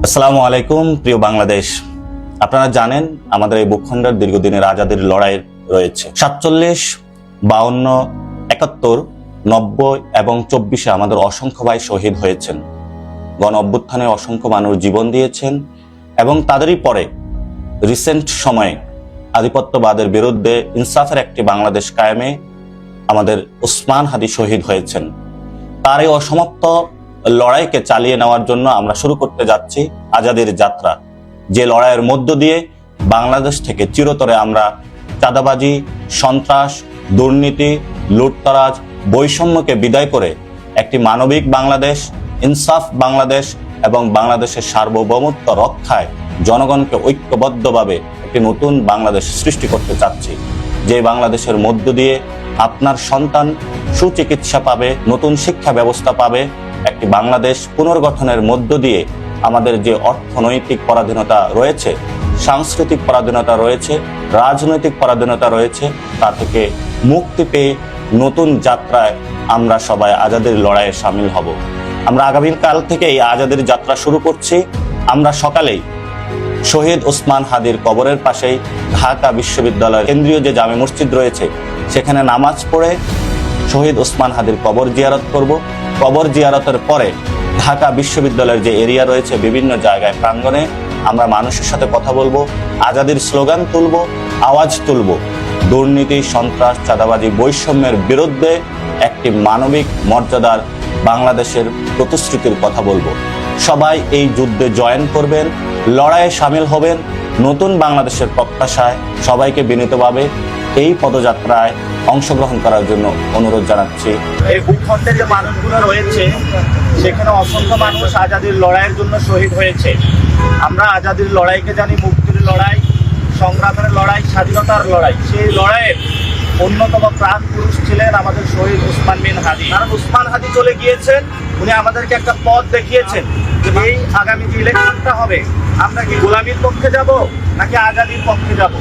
আসসালামু আলাইকুম প্রিয় বাংলাদেশ। আপনারা জানেন আমাদের এই ভূখণ্ডের দীর্ঘদিনের আজাদির লড়াই রয়েছে। 47, 52, 71, 90 এবং 24-এ আমাদের অসংখ্য ভাই শহীদ হয়েছেন। গণ অভ্যুত্থানে অসংখ্য মানুষ জীবন দিয়েছেন এবং তাদেরই পরে রিসেন্ট সময়ে আধিপত্যবাদের বিরুদ্ধে ইনসাফের একটি বাংলাদেশ কায়েমে আমাদের ওসমান হাদি শহীদ হয়েছেন। তার এই অসমাপ্ত লড়াইকে চালিয়ে নেওয়ার জন্য আমরা শুরু করতে যাচ্ছি আজাদির যাত্রা, যে লড়াইয়ের মধ্য দিয়ে বাংলাদেশ থেকে চিরতরে আমরা চাঁদাবাজি, সন্ত্রাস, দুর্নীতি, লুটতরাজ, বৈষম্যকে বিদায় করে একটি মানবিক বাংলাদেশ, ইনসাফ বাংলাদেশ এবং বাংলাদেশের সার্বভৌমত্ব রক্ষায় জনগণকে ঐক্যবদ্ধভাবে একটি নতুন বাংলাদেশ সৃষ্টি করতে চাচ্ছি, যে বাংলাদেশের মধ্য দিয়ে আপনার সন্তান সুচিকিৎসা পাবে, নতুন শিক্ষা ব্যবস্থা পাবে, একটি বাংলাদেশ পুনর্গঠনের মধ্য দিয়ে আমাদের যে অর্থনৈতিক পরাধীনতা রয়েছে, সাংস্কৃতিক পরাধীনতা রয়েছে, রাজনৈতিক পরাধীনতা রয়েছে, তা থেকে মুক্তি পেয়ে নতুন যাত্রায় আমরা সবাই আজাদের লড়াইয়ে সামিল হব। আমরা আগামীকাল থেকে এই আজাদের যাত্রা শুরু করছি। আমরা সকালেই শহীদ ওসমান হাদির কবরের পাশেই ঢাকা বিশ্ববিদ্যালয়ের কেন্দ্রীয় যে জামে মসজিদ রয়েছে সেখানে নামাজ পড়ে শহীদ ওসমান হাদির কবর জিয়ারত করব। কবর জিয়ারতের পরে ঢাকা বিশ্ববিদ্যালয়ের যে এরিয়া রয়েছে বিভিন্ন জায়গায় প্রাঙ্গণে আমরা মানুষের সাথে কথা বলবো, আজাদির স্লোগান তুলব, আওয়াজ তুলব, দুর্নীতি, সন্ত্রাস, চাঁদাবাজি, বৈষম্যের বিরুদ্ধে একটি মানবিক মর্যাদার বাংলাদেশের প্রতিশ্রুতির কথা বলবো। সবাই এই যুদ্ধে জয়েন করবেন, লড়াইয়ে সামিল হবেন। নতুন বাংলাদেশের প্রত্যাশায় সবাইকে বিনীতভাবে এই পদযাত্রায় অংশগ্রহণ করার জন্য অনুরোধ জানাচ্ছি। এই ভূখণ্ডে যে মানুষগুলো রয়েছে সেখানে অসংখ্য মানুষ আজাদির লড়াইয়ের জন্য শহীদ হয়েছে। আমরা আজাদির লড়াইকে জানি মুক্তির লড়াই, সংগ্রামের লড়াই, স্বাধীনতার লড়াই। সেই লড়াইয়ের অন্যতম প্রাণ পুরুষ ছিলেন আমাদের শহীদ ওসমান বিন হাদি। কারণ ওসমান হাদি চলে গিয়েছেন, উনি আমাদেরকে একটা পথ দেখিয়েছেন যে এই আগামী যে ইলেকশনটা হবে আমরা কি গোলামির পক্ষে যাব নাকি আজাদির পক্ষে যাব।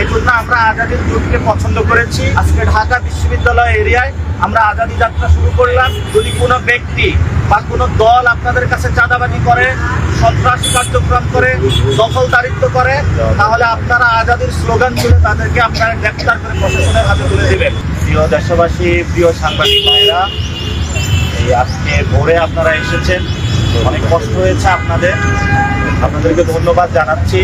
এই জন্য আমরা আজাদির গ্রুপকে পছন্দ করেছি। আজকে ঢাকা বিশ্ববিদ্যালয় এরিয়ায় আমরা আজাদি যাত্রা শুরু করলাম। যদি কোনো ব্যক্তি বা কোনো দল আপনাদের কাছে চাঁদাবাজি করে, সন্ত্রাসী কার্যক্রম করে, দখলদারিত্ব করে, তাহলে আপনারা আজাদির স্লোগান তুলে তাদেরকে আপনারা গ্রেপ্তার করে প্রশাসনের হাতে তুলে দেবেন। প্রিয় দেশবাসী, প্রিয় সাংবাদিক ভাইরা, এই আজকে ভোরে আপনারা এসেছেন, অনেক কষ্ট হয়েছে আপনাদেরকে ধন্যবাদ জানাচ্ছি।